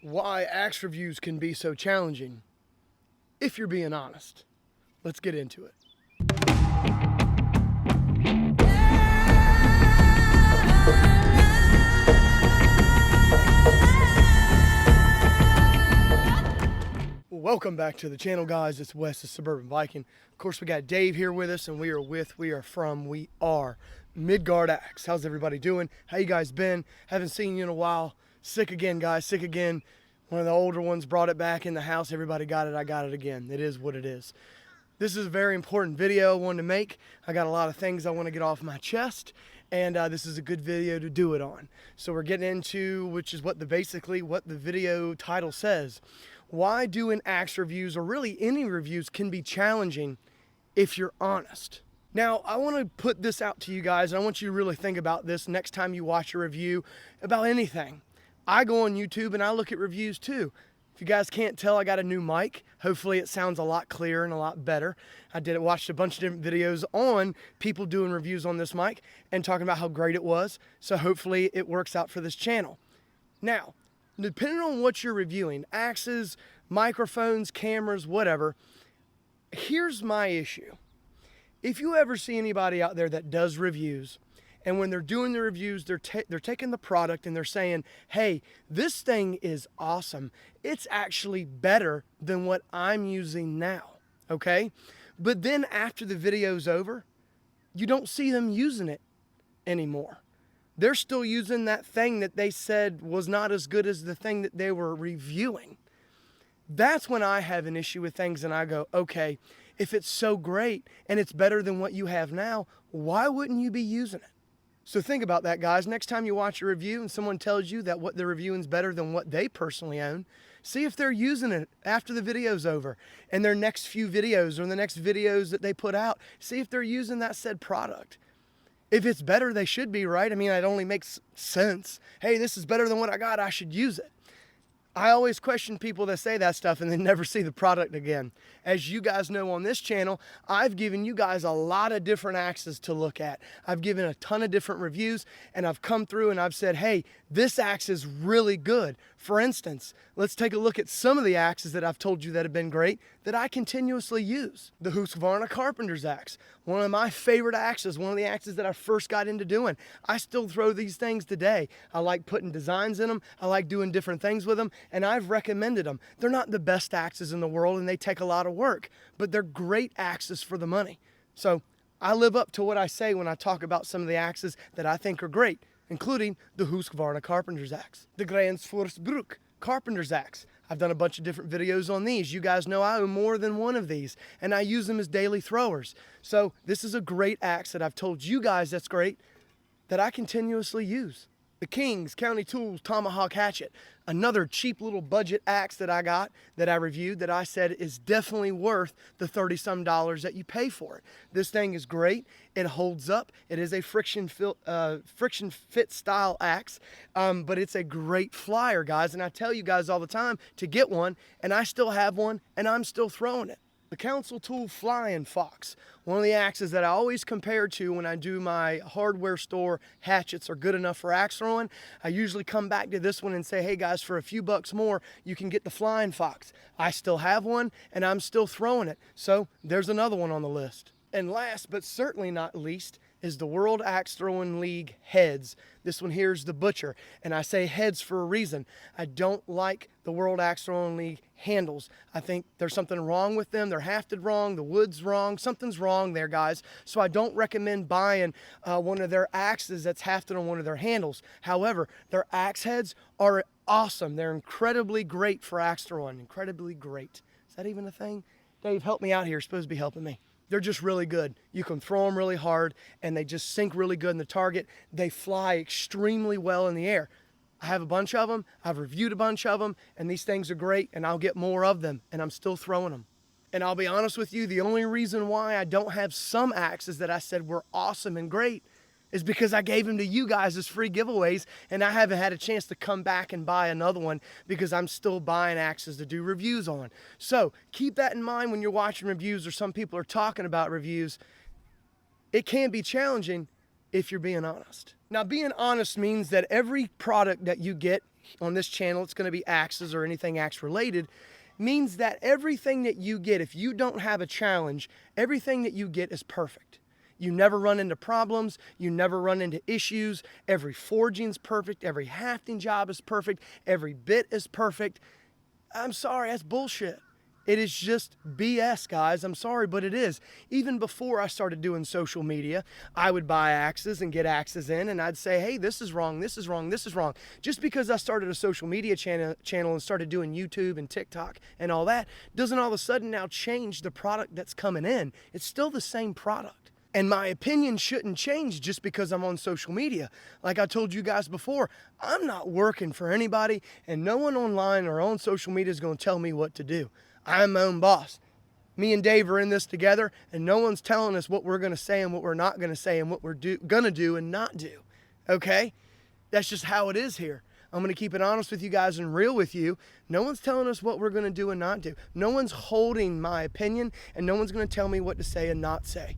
Why axe reviews can be so challenging, if you're being honest. Let's get into it. Welcome back to the channel, guys. It's Wes, the Suburban Viking. Of course, we got Dave here with us, and we are Midgard Axe. How's everybody doing? How you guys been? Haven't seen you in a while. Sick again, guys, sick again. One of the older ones brought it back in the house. Everybody got it. I got it again. It is what it is. This is a very important video I wanted to make. I got a lot of things I want to get off my chest, and this is a good video to do it on. So we're getting into, which is basically what the video title says. Why doing axe reviews, or really any reviews, can be challenging if you're honest. Now, I want to put this out to you guys, and I want you to really think about this next time you watch a review about anything. I go on YouTube and I look at reviews too. If you guys can't tell, I got a new mic. Hopefully it sounds a lot clearer and a lot better. I watched a bunch of different videos on people doing reviews on this mic and talking about how great it was. So hopefully it works out for this channel. Now, depending on what you're reviewing, axes, microphones, cameras, whatever, here's my issue. If you ever see anybody out there that does reviews, and when they're doing the reviews, they're taking the product and they're saying, hey, this thing is awesome. It's actually better than what I'm using now, okay? But then after the video's over, you don't see them using it anymore. They're still using that thing that they said was not as good as the thing that they were reviewing. That's when I have an issue with things and I go, okay, if it's so great and it's better than what you have now, why wouldn't you be using it? So think about that, guys. Next time you watch a review and someone tells you that what they're reviewing is better than what they personally own, see if they're using it after the video's over and their next few videos or the next videos that they put out. See if they're using that said product. If it's better, they should be, right? I mean, it only makes sense. Hey, this is better than what I got. I should use it. I always question people that say that stuff and then never see the product again. As you guys know on this channel, I've given you guys a lot of different axes to look at. I've given a ton of different reviews and I've come through and I've said, hey, this axe is really good. For instance, let's take a look at some of the axes that I've told you that have been great that I continuously use. The Husqvarna Carpenter's axe, one of my favorite axes, one of the axes that I first got into doing. I still throw these things today. I like putting designs in them. I like doing different things with them, and I've recommended them. They're not the best axes in the world and they take a lot of work, but they're great axes for the money. So I live up to what I say when I talk about some of the axes that I think are great, including the Husqvarna Carpenter's axe, the Gransforsbruk Carpenter's axe. I've done a bunch of different videos on these. You guys know I own more than one of these, and I use them as daily throwers. So this is a great axe that I've told you guys that's great, that I continuously use. The King's County Tools Tomahawk Hatchet, another cheap little budget axe that I got, that I reviewed, that I said is definitely worth the $30-some that you pay for it. This thing is great. It holds up. It is a friction fit style axe, but it's a great flyer, guys. And I tell you guys all the time to get one, and I still have one, and I'm still throwing it. The Council Tool Flying Fox, one of the axes that I always compare to when I do my hardware store hatchets are good enough for axe throwing. I usually come back to this one and say, hey guys, for a few bucks more, you can get the Flying Fox. I still have one and I'm still throwing it. So there's another one on the list. And last, but certainly not least, is the World Axe Throwing League heads. This one here is the Butcher, and I say heads for a reason. I don't like the World Axe Throwing League handles. I think there's something wrong with them. They're hafted wrong, the wood's wrong, something's wrong there, guys. So I don't recommend buying one of their axes that's hafted on one of their handles. However, their axe heads are awesome. They're incredibly great for axe throwing, incredibly great. Is that even a thing? Dave, help me out here. You're supposed to be helping me. They're just really good. You can throw them really hard and they just sink really good in the target. They fly extremely well in the air. I have a bunch of them. I've reviewed a bunch of them, and these things are great, and I'll get more of them, and I'm still throwing them. And I'll be honest with you, the only reason why I don't have some axes that I said were awesome and great is because I gave them to you guys as free giveaways, and I haven't had a chance to come back and buy another one because I'm still buying axes to do reviews on. So keep that in mind when you're watching reviews or some people are talking about reviews. It can be challenging if you're being honest. Now, being honest means that every product that you get on this channel, it's going to be axes or anything axe related, means that everything that you get, if you don't have a challenge, everything that you get is perfect. You never run into problems. You never run into issues. Every forging's perfect. Every hafting job is perfect. Every bit is perfect. I'm sorry, that's bullshit. It is just BS, guys. I'm sorry, but it is. Even before I started doing social media, I would buy axes and get axes in, and I'd say, hey, this is wrong, this is wrong, this is wrong. Just because I started a social media channel and started doing YouTube and TikTok and all that, doesn't all of a sudden now change the product that's coming in. It's still the same product. And my opinion shouldn't change just because I'm on social media. Like I told you guys before, I'm not working for anybody, and no one online or on social media is going to tell me what to do. I'm my own boss. Me and Dave are in this together, and no one's telling us what we're going to say and what we're not going to say and what we're going to do and not do. Okay? That's just how it is here. I'm going to keep it honest with you guys and real with you. No one's telling us what we're going to do and not do. No one's holding my opinion, and no one's going to tell me what to say and not say.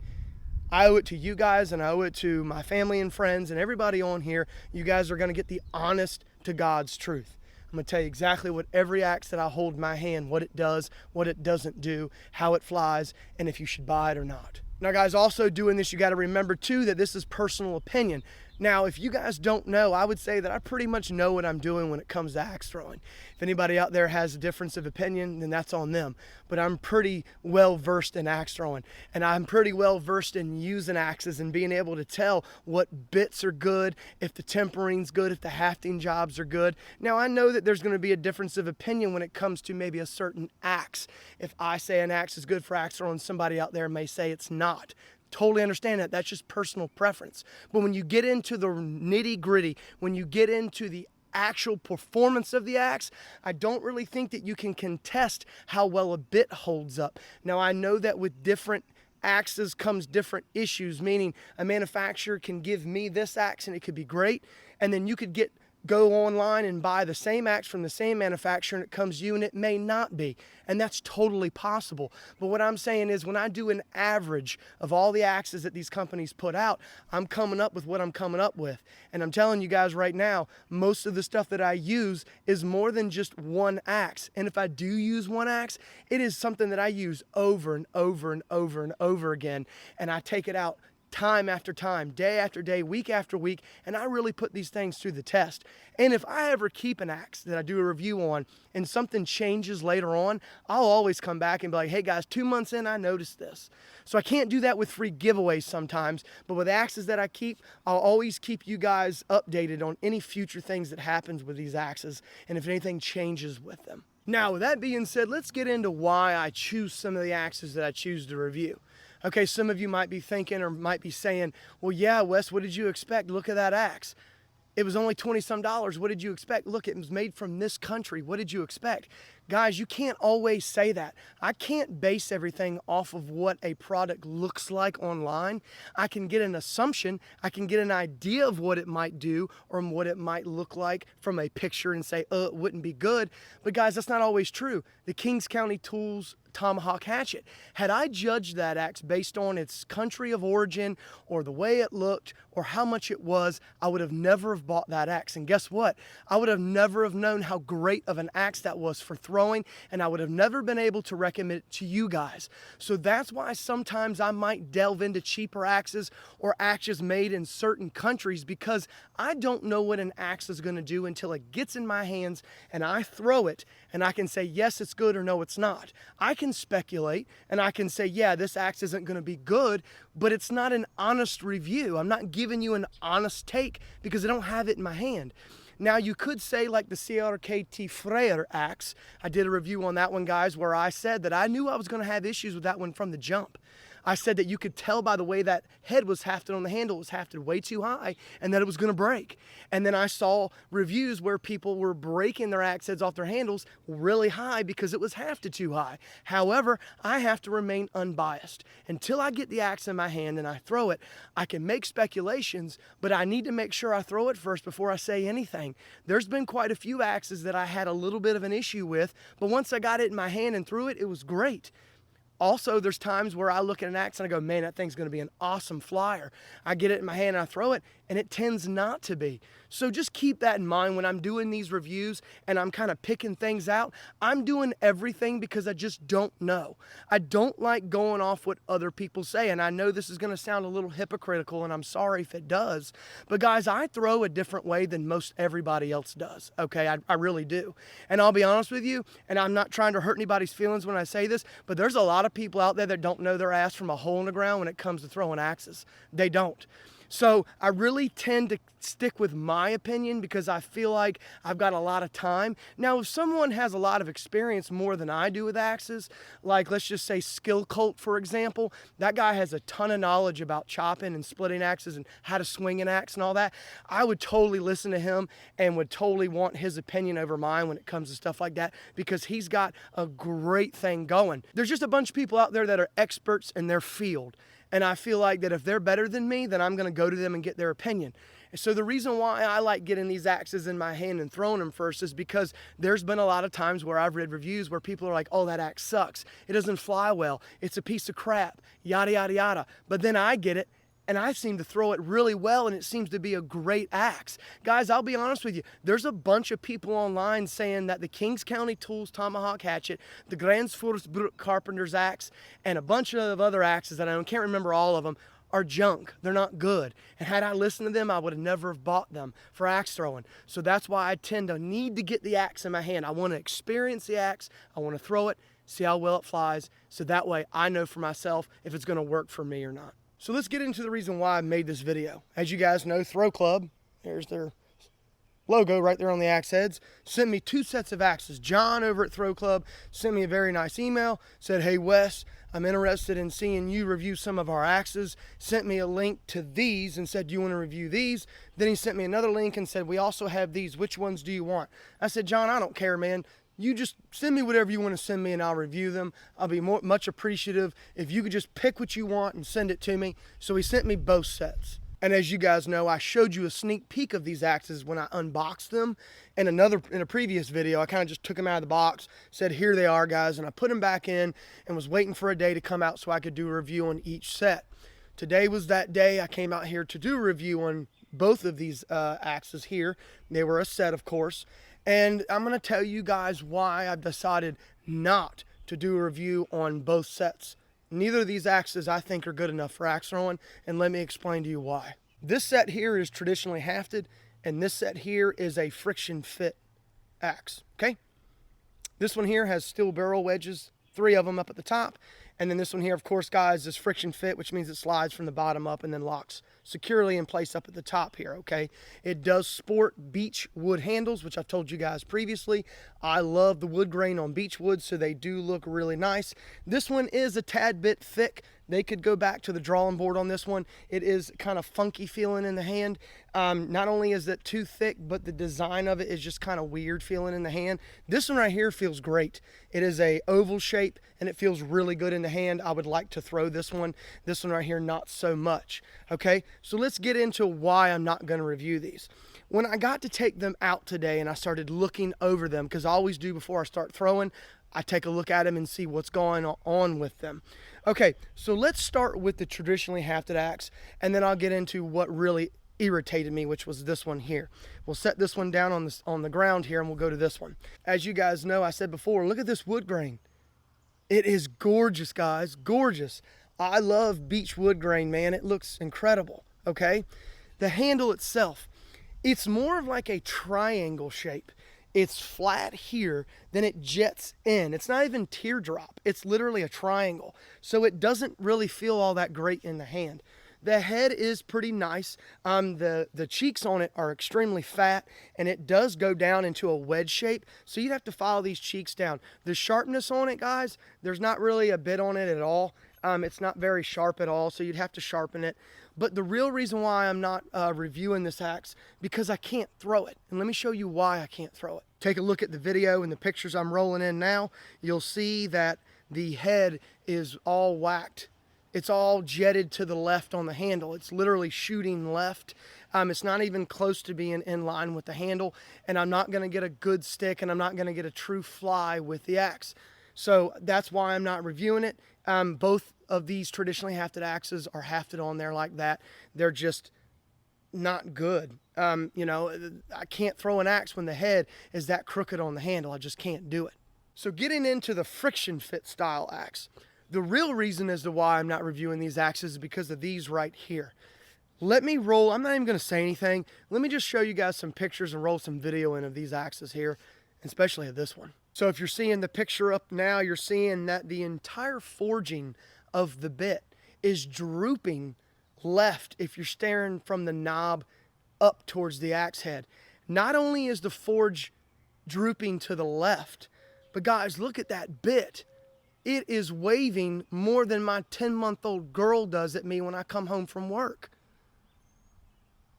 I owe it to you guys, and I owe it to my family and friends and everybody on here. You guys are going to get the honest to God's truth. I'm going to tell you exactly what every axe that I hold in my hand, what it does, what it doesn't do, how it flies, and if you should buy it or not. Now, guys, also doing this, you got to remember, too, that this is personal opinion. Now, if you guys don't know, I would say that I pretty much know what I'm doing when it comes to axe throwing. If anybody out there has a difference of opinion, then that's on them. But I'm pretty well versed in axe throwing, and I'm pretty well versed in using axes and being able to tell what bits are good, if the tempering's good, if the hafting jobs are good. Now, I know that there's going to be a difference of opinion when it comes to maybe a certain axe. If I say an axe is good for axe throwing, somebody out there may say it's not. Totally understand that. That's just personal preference. But when you get into the nitty gritty, when you get into the actual performance of the axe, I don't really think that you can contest how well a bit holds up. Now, I know that with different axes comes different issues, meaning a manufacturer can give me this axe and it could be great, and then you could go online and buy the same axe from the same manufacturer and it comes to you and it may not be. And that's totally possible. But what I'm saying is when I do an average of all the axes that these companies put out, I'm coming up with what I'm coming up with. And I'm telling you guys right now, most of the stuff that I use is more than just one axe. And if I do use one axe, it is something that I use over and over and over and over again. And I take it out time after time, day after day, week after week, and I really put these things through the test. And if I ever keep an axe that I do a review on and something changes later on, I'll always come back and be like, hey guys, 2 months in, I noticed this. So I can't do that with free giveaways sometimes, but with axes that I keep, I'll always keep you guys updated on any future things that happens with these axes and if anything changes with them. Now, with that being said, let's get into why I choose some of the axes that I choose to review. Okay, some of you might be thinking or might be saying, well, yeah, Wes, what did you expect? Look at that axe. It was only $20-some. What did you expect? Look, it was made from this country. What did you expect? Guys, you can't always say that. I can't base everything off of what a product looks like online. I can get an assumption. I can get an idea of what it might do or what it might look like from a picture and say, it wouldn't be good. But guys, that's not always true. The Kings County Tools tomahawk hatchet. Had I judged that axe based on its country of origin or the way it looked or how much it was, I would have never have bought that axe. And guess what? I would have never have known how great of an axe that was for throwing, and I would have never been able to recommend it to you guys. So that's why sometimes I might delve into cheaper axes or axes made in certain countries, because I don't know what an axe is going to do until it gets in my hands and I throw it and I can say, yes, it's good, or no, it's not. I can speculate and I can say, yeah, this axe isn't going to be good, but it's not an honest review. I'm not giving you an honest take because I don't have it in my hand. Now, you could say like the CRKT Freyr axe. I did a review on that one, guys, where I said that I knew I was going to have issues with that one from the jump. I said that you could tell by the way that head was hafted on the handle, it was hafted way too high, and that it was going to break. And then I saw reviews where people were breaking their axe heads off their handles really high because it was hafted too high. However, I have to remain unbiased. Until I get the axe in my hand and I throw it, I can make speculations, but I need to make sure I throw it first before I say anything. There's been quite a few axes that I had a little bit of an issue with, but once I got it in my hand and threw it, it was great. Also, there's times where I look at an axe and I go, man, that thing's going to be an awesome flyer. I get it in my hand and I throw it, and it tends not to be. So just keep that in mind when I'm doing these reviews and I'm kind of picking things out. I'm doing everything because I just don't know. I don't like going off what other people say, and I know this is going to sound a little hypocritical, and I'm sorry if it does, but guys, I throw a different way than most everybody else does, okay? I really do. And I'll be honest with you, and I'm not trying to hurt anybody's feelings when I say this, but there's a lot of people out there that don't know their ass from a hole in the ground when it comes to throwing axes. They don't. So I really tend to stick with my opinion because I feel like I've got a lot of time. Now, if someone has a lot of experience more than I do with axes, like let's just say Skill Colt, for example, that guy has a ton of knowledge about chopping and splitting axes and how to swing an axe and all that. I would totally listen to him and would totally want his opinion over mine when it comes to stuff like that because he's got a great thing going. There's just a bunch of people out there that are experts in their field. And I feel like that if they're better than me, then I'm going to go to them and get their opinion. So the reason why I like getting these axes in my hand and throwing them first is because there's been a lot of times where I've read reviews where people are like, oh, that axe sucks. It doesn't fly well. It's a piece of crap, yada, yada, yada. But then I get it. And I seem to throw it really well, and it seems to be a great axe. Guys, I'll be honest with you. There's a bunch of people online saying that the Kings County Tools Tomahawk Hatchet, the Gransforsbruck Carpenter's axe, and a bunch of other axes that I can't remember all of them, are junk. They're not good. And had I listened to them, I would have never have bought them for axe throwing. So that's why I tend to need to get the axe in my hand. I want to experience the axe. I want to throw it, see how well it flies, so that way I know for myself if it's going to work for me or not. So let's get into the reason why I made this video. As you guys know, Throw Club, there's their logo right there on the axe heads, sent me 2 sets of axes. John over at Throw Club sent me a very nice email, said, hey Wes, I'm interested in seeing you review some of our axes, sent me a link to these and said, do you want to review these? Then he sent me another link and said, we also have these, which ones do you want? I said, John, I don't care, man. You just send me whatever you want to send me and I'll review them. I'll be much appreciative if you could just pick what you want and send it to me. So he sent me both sets. And as you guys know, I showed you a sneak peek of these axes when I unboxed them. And in a previous video, I kind of just took them out of the box, said, here they are, guys. And I put them back in and was waiting for a day to come out so I could do a review on each set. Today was that day. I came out here to do a review on both of these axes here. They were a set, of course. And I'm going to tell you guys why I've decided not to do a review on both sets. Neither of these axes I think are good enough for axe throwing, and let me explain to you why. This set here is traditionally hafted, and this set here is a friction fit axe, okay? This one here has steel barrel wedges, 3 of them up at the top, and then this one here, of course, guys, is friction fit, which means it slides from the bottom up and then locks securely in place up at the top here, okay? It does sport beech wood handles, which I've told you guys previously. I love the wood grain on beech wood, so they do look really nice. This one is a tad bit thick. They could go back to the drawing board on this one. It is kind of funky feeling in the hand. Not only is it too thick, but the design of it is just kind of weird feeling in the hand. This one right here feels great. It is a oval shape and it feels really good in the hand. I would like to throw this one. This one right here, not so much. Okay, so let's get into why I'm not going to review these. When I got to take them out today and I started looking over them, because I always do before I start throwing, I take a look at them and see what's going on with them. Okay, so let's start with the traditionally hafted axe, and then I'll get into what really irritated me, which was this one here. We'll set this one down on the ground here, and we'll go to this one. As you guys know, I said before, look at this wood grain. It is gorgeous, guys, gorgeous. I love beech wood grain, man. It looks incredible, okay? The handle itself, it's more of like a triangle shape. It's flat here, then it jets in. It's not even teardrop. It's literally a triangle. So it doesn't really feel all that great in the hand. The head is pretty nice. The cheeks on it are extremely fat, and it does go down into a wedge shape, so you'd have to file these cheeks down. The sharpness on it, guys, there's not really a bit on it at all. It's not very sharp at all, so you'd have to sharpen it. But the real reason why I'm not reviewing this axe, because I can't throw it. And let me show you why I can't throw it. Take a look at the video and the pictures I'm rolling in now. You'll see that the head is all whacked. It's all jetted to the left on the handle. It's literally shooting left. It's not even close to being in line with the handle. And I'm not going to get a good stick, and I'm not going to get a true fly with the axe. So that's why I'm not reviewing it. Both of these traditionally hafted axes are hafted on there like that. They're just not good. You know, I can't throw an axe when the head is that crooked on the handle. I just can't do it. So getting into the friction fit style axe, the real reason as to why I'm not reviewing these axes is because of these right here. Let me roll, I'm not even going to say anything. Let me just show you guys some pictures and roll some video in of these axes here, especially of this one. So if you're seeing the picture up now, you're seeing that the entire forging of the bit is drooping left if you're staring from the knob up towards the axe head. Not only is the forge drooping to the left, but guys, look at that bit. It is waving more than my 10-month-old girl does at me when I come home from work.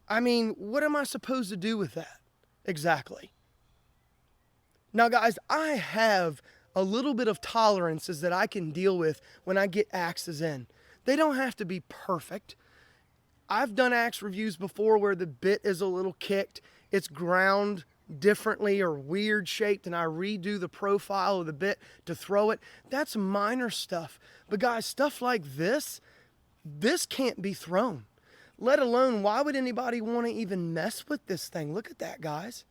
I mean, what am I supposed to do with that? Exactly. Now, guys, I have a little bit of tolerances that I can deal with when I get axes in. They don't have to be perfect. I've done axe reviews before where the bit is a little kicked, it's ground differently or weird shaped, and I redo the profile of the bit to throw it. That's minor stuff. But guys, stuff like this can't be thrown. Let alone, why would anybody want to even mess with this thing? Look at that, guys.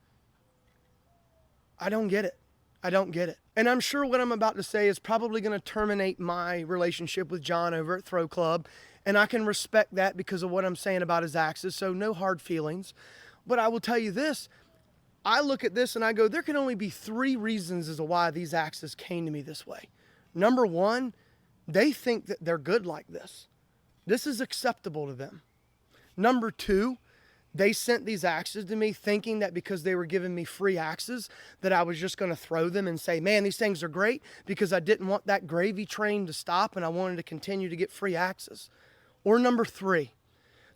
I don't get it. I don't get it. And I'm sure what I'm about to say is probably going to terminate my relationship with John over at Throw Club. And I can respect that because of what I'm saying about his axes, so no hard feelings. But I will tell you this, I look at this and I go, there can only be 3 reasons as to why these axes came to me this way. Number 1, they think that they're good like this. This is acceptable to them. Number 2, they sent these axes to me thinking that because they were giving me free axes that I was just going to throw them and say, man, these things are great, because I didn't want that gravy train to stop and I wanted to continue to get free axes. Or number 3,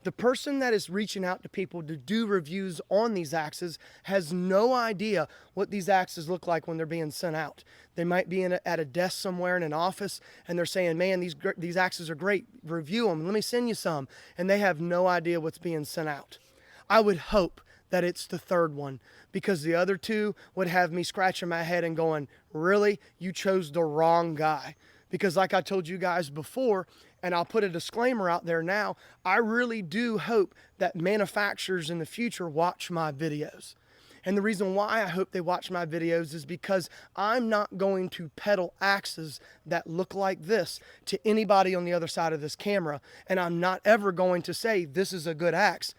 the person that is reaching out to people to do reviews on these axes has no idea what these axes look like when they're being sent out. They might be at a desk somewhere in an office and they're saying, man, these axes are great, review them, let me send you some. And they have no idea what's being sent out. I would hope that it's the third one, because the other 2 would have me scratching my head and going, really? You chose the wrong guy. Because like I told you guys before, and I'll put a disclaimer out there now, I really do hope that manufacturers in the future watch my videos. And the reason why I hope they watch my videos is because I'm not going to peddle axes that look like this to anybody on the other side of this camera. And I'm not ever going to say this is a good axe.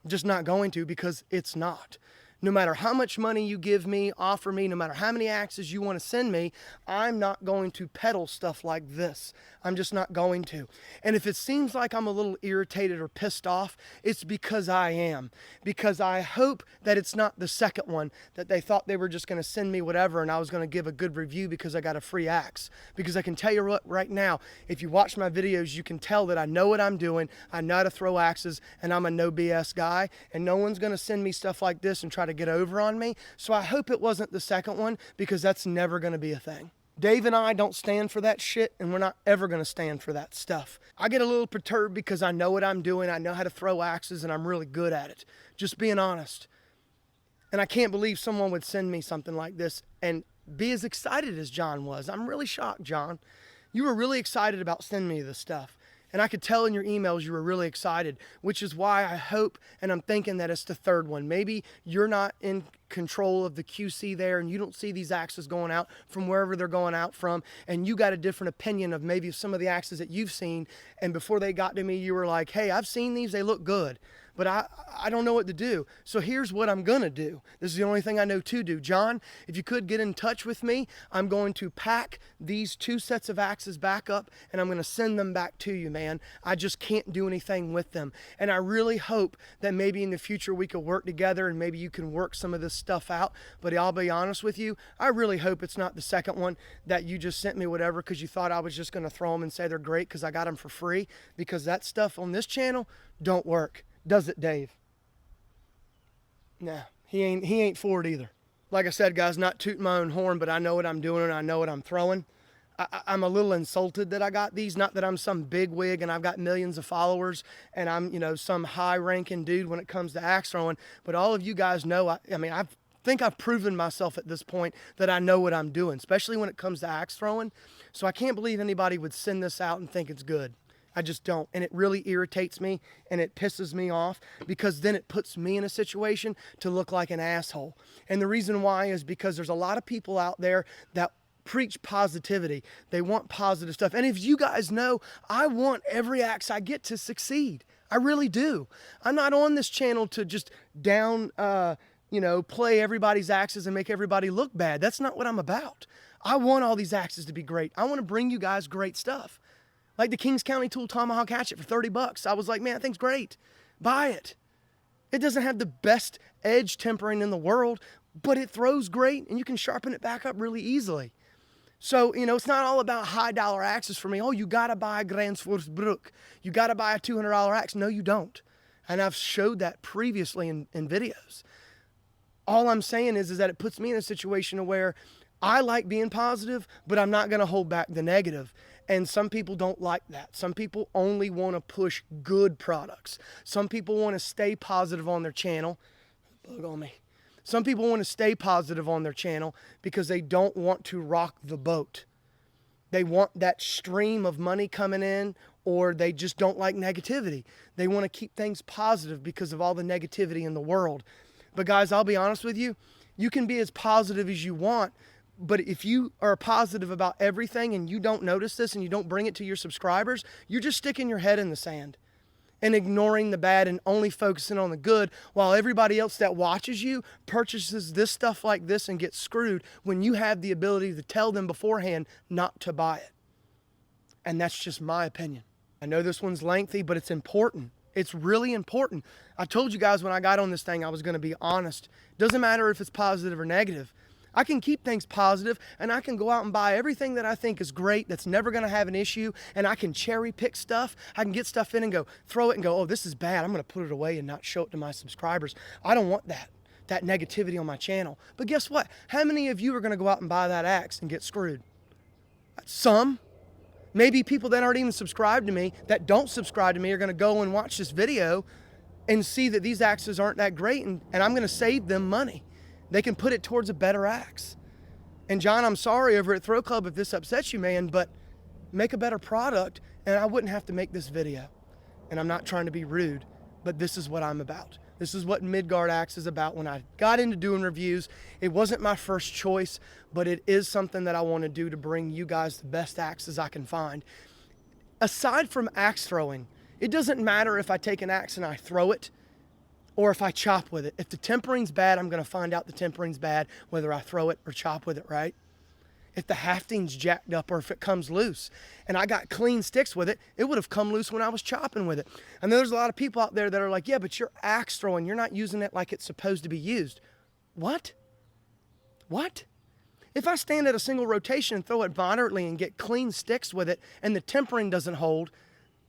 I'm just not going to, because it's not. No matter how much money you give me, offer me, no matter how many axes you want to send me, I'm not going to peddle stuff like this. I'm just not going to. And if it seems like I'm a little irritated or pissed off, it's because I am. Because I hope that it's not the second one, that they thought they were just going to send me whatever and I was going to give a good review because I got a free axe. Because I can tell you what, right now, if you watch my videos, you can tell that I know what I'm doing, I know how to throw axes, and I'm a no BS guy, and no one's going to send me stuff like this and try to get over on me. So I hope it wasn't the second one, because that's never going to be a thing. Dave and I don't stand for that shit, and we're not ever going to stand for that stuff. I get a little perturbed because I know what I'm doing. I know how to throw axes, and I'm really good at it. Just being honest. And I can't believe someone would send me something like this and be as excited as John was. I'm really shocked, John. You were really excited about sending me this stuff. And I could tell in your emails you were really excited, which is why I hope, and I'm thinking that it's the third one. Maybe you're not in control of the QC there and you don't see these axes going out from wherever they're going out from, and you got a different opinion of maybe some of the axes that you've seen, and before they got to me you were like, hey, I've seen these, they look good, but I don't know what to do. So here's what I'm gonna do. This is the only thing I know to do. John, if you could get in touch with me, I'm going to pack these 2 sets of axes back up and I'm gonna send them back to you, man. I just can't do anything with them. And I really hope that maybe in the future we could work together and maybe you can work some of this stuff out. But I'll be honest with you, I really hope it's not the second one, that you just sent me whatever because you thought I was just gonna throw them and say they're great because I got them for free, because that stuff on this channel don't work. Does it, Dave? Nah, he ain't for it either. Like I said, guys, not tooting my own horn, but I know what I'm doing and I know what I'm throwing. I'm a little insulted that I got these. Not that I'm some big wig and I've got millions of followers and I'm, some high-ranking dude when it comes to axe throwing. But all of you guys know, I think I've proven myself at this point that I know what I'm doing, especially when it comes to axe throwing. So I can't believe anybody would send this out and think it's good. I just don't. And it really irritates me and it pisses me off because then it puts me in a situation to look like an asshole. And the reason why is because there's a lot of people out there that preach positivity. They want positive stuff. And if you guys know, I want every axe I get to succeed. I really do. I'm not on this channel to just play everybody's axes and make everybody look bad. That's not what I'm about. I want all these axes to be great. I want to bring you guys great stuff. Like the Kings County Tool Tomahawk Hatchet for 30 bucks. I was like, man, that thing's great. Buy it. It doesn't have the best edge tempering in the world, but it throws great and you can sharpen it back up really easily. So, it's not all about high dollar axes for me. Oh, you got to buy a Gransforsbruch. You got to buy a $200 axe. No, you don't. And I've showed that previously in videos. All I'm saying is that it puts me in a situation where I like being positive, but I'm not going to hold back the negative. And some people don't like that. Some people only want to push good products. Some people want to stay positive on their channel. Bug on me. Some people want to stay positive on their channel because they don't want to rock the boat. They want that stream of money coming in, or they just don't like negativity. They want to keep things positive because of all the negativity in the world. But guys, I'll be honest with you. You can be as positive as you want, but if you are positive about everything and you don't notice this and you don't bring it to your subscribers, you're just sticking your head in the sand and ignoring the bad and only focusing on the good, while everybody else that watches you purchases this stuff like this and gets screwed when you have the ability to tell them beforehand not to buy it. And that's just my opinion. I know this one's lengthy, but it's important. It's really important. I told you guys when I got on this thing I was going to be honest. Doesn't matter if it's positive or negative. I can keep things positive and I can go out and buy everything that I think is great, that's never going to have an issue, and I can cherry pick stuff. I can get stuff in and go throw it and go, oh, this is bad. I'm going to put it away and not show it to my subscribers. I don't want that negativity on my channel. But guess what? How many of you are going to go out and buy that axe and get screwed? Some. Maybe people that aren't even subscribed to me, that don't subscribe to me, are going to go and watch this video and see that these axes aren't that great, and I'm going to save them money. They can put it towards a better axe. And John, I'm sorry over at Throw Club if this upsets you, man, but make a better product and I wouldn't have to make this video. And I'm not trying to be rude, but this is what I'm about. This is what Midgard Axe is about. When I got into doing reviews, it wasn't my first choice, but it is something that I want to do to bring you guys the best axes I can find. Aside from axe throwing, it doesn't matter if I take an axe and I throw it, or if I chop with it. If the tempering's bad, I'm going to find out the tempering's bad, whether I throw it or chop with it, right? If the hafting's jacked up or if it comes loose and I got clean sticks with it, it would have come loose when I was chopping with it. And there's a lot of people out there that are like, yeah, but you're axe throwing. You're not using it like it's supposed to be used. What? What? If I stand at a single rotation and throw it moderately and get clean sticks with it and the tempering doesn't hold,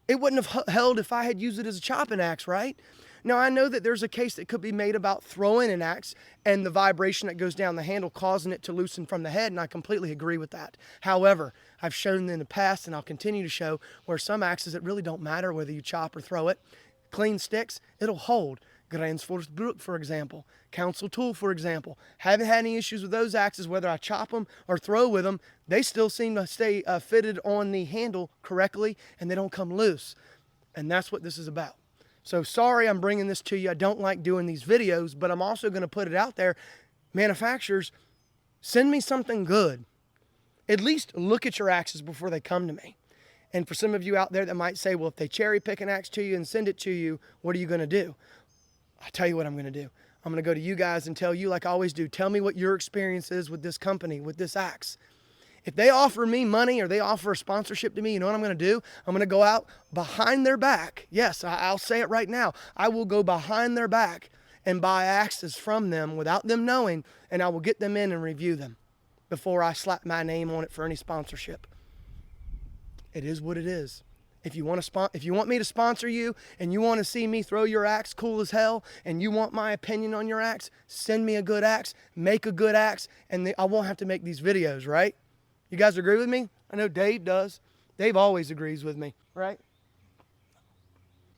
it wouldn't have held if I had used it as a chopping axe, right? Now, I know that there's a case that could be made about throwing an axe and the vibration that goes down the handle causing it to loosen from the head, and I completely agree with that. However, I've shown in the past, and I'll continue to show, where some axes, it really don't matter whether you chop or throw it. Clean sticks, it'll hold. Gransforsbruch, for example. Council Tool, for example. Haven't had any issues with those axes, whether I chop them or throw with them. They still seem to stay fitted on the handle correctly, and they don't come loose. And that's what this is about. So sorry I'm bringing this to you. I don't like doing these videos, but I'm also going to put it out there. Manufacturers, send me something good. At least look at your axes before they come to me. And for some of you out there that might say, well, if they cherry pick an axe to you and send it to you, what are you going to do? I'll tell you what I'm going to do. I'm going to go to you guys and tell you, like I always do, tell me what your experience is with this company, with this axe. If they offer me money or they offer a sponsorship to me, you know what I'm going to do? I'm going to go out behind their back. Yes, I'll say it right now. I will go behind their back and buy axes from them without them knowing, and I will get them in and review them before I slap my name on it for any sponsorship. It is what it is. If you want me to sponsor you and you want to see me throw your axe cool as hell and you want my opinion on your axe, send me a good axe, make a good axe, and I won't have to make these videos, right? You guys agree with me? I know Dave does. Dave always agrees with me, right?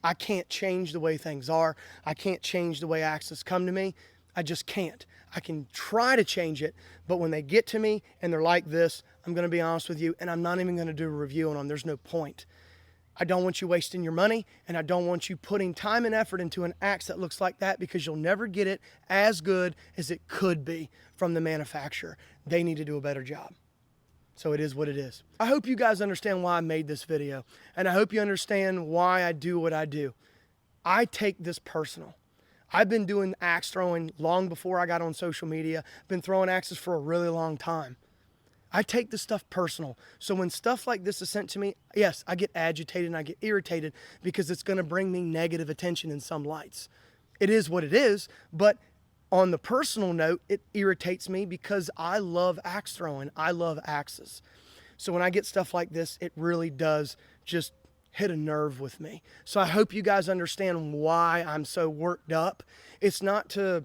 I can't change the way things are. I can't change the way axes come to me. I just can't. I can try to change it, but when they get to me and they're like this, I'm going to be honest with you, and I'm not even going to do a review on them. There's no point. I don't want you wasting your money, and I don't want you putting time and effort into an axe that looks like that, because you'll never get it as good as it could be from the manufacturer. They need to do a better job. So it is what it is. I hope you guys understand why I made this video, and I hope you understand why I do what I do. I take this personal. I've been doing axe throwing long before I got on social media. Been throwing axes for a really long time. I take this stuff personal. So when stuff like this is sent to me, yes, I get agitated and I get irritated, because it's going to bring me negative attention in some lights. It is what it is, but on the personal note, it irritates me because I love axe throwing. I love axes. So when I get stuff like this, it really does just hit a nerve with me. So I hope you guys understand why I'm so worked up. It's not to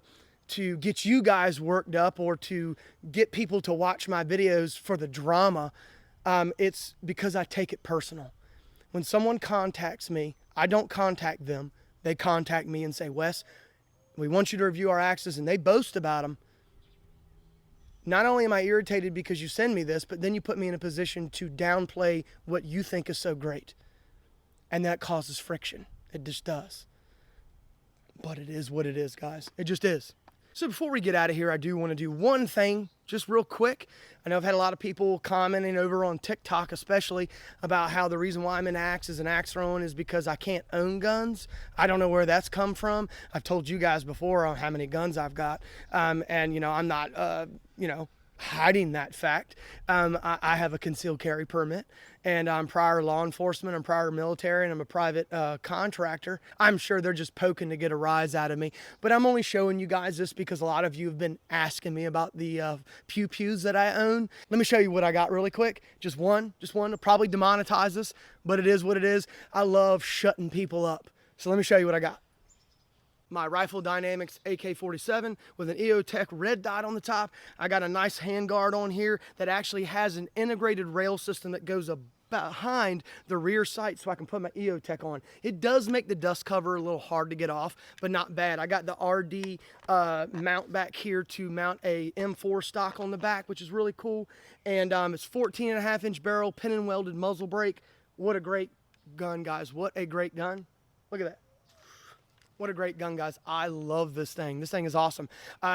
get you guys worked up or to get people to watch my videos for the drama. It's because I take it personal. When someone contacts me, I don't contact them. They contact me and say, Wes, we want you to review our axes, and they boast about them. Not only am I irritated because you send me this, but then you put me in a position to downplay what you think is so great. And that causes friction. It just does. But it is what it is, guys. It just is. So before we get out of here, I do want to do one thing just real quick. I know I've had a lot of people commenting over on TikTok especially about how the reason why I'm into axes and axe throwing is because I can't own guns. I don't know where that's come from. I've told you guys before on how many guns I've got. And, you know, I'm not, hiding that fact. I have a concealed carry permit, and I'm prior law enforcement, I'm prior military, and I'm a private contractor. I'm sure they're just poking to get a rise out of me, but I'm only showing you guys this because a lot of you have been asking me about the pew-pews that I own. Let me show you what I got really quick. Just one. I'll probably demonetize this, but it is what it is. I love shutting people up. So let me show you what I got. My Rifle Dynamics AK-47 with an EOTech red dot on the top. I got a nice handguard on here that actually has an integrated rail system that goes behind the rear sight so I can put my EOTech on. It does make the dust cover a little hard to get off, but not bad. I got the RD mount back here to mount a M4 stock on the back, which is really cool. And it's 14.5-inch barrel, pin and welded muzzle brake. What a great gun, guys. What a great gun. Look at that. What a great gun, guys. I love this thing. This thing is awesome.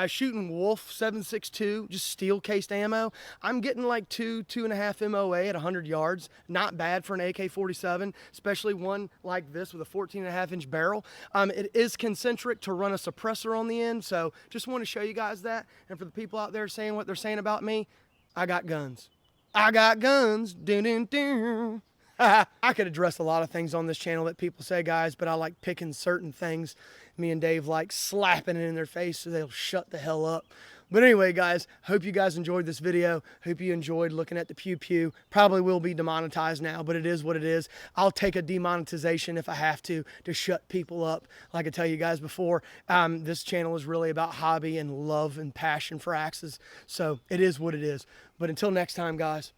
Shooting Wolf 7.62, just steel cased ammo. I'm getting like 2.5 MOA at 100 yards. Not bad for an AK-47, especially one like this with a 14.5-inch barrel. It is concentric to run a suppressor on the end, so just want to show you guys that. And for the people out there saying what they're saying about me, I got guns. I got guns. Dun, dun, dun. I could address a lot of things on this channel that people say, guys, but I like picking certain things. Me and Dave like slapping it in their face so they'll shut the hell up. But anyway, guys, hope you guys enjoyed this video. Hope you enjoyed looking at the pew-pew. Probably will be demonetized now, but it is what it is. I'll take a demonetization if I have to shut people up. Like I tell you guys before, this channel is really about hobby and love and passion for axes. So it is what it is. But until next time, guys,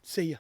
see ya.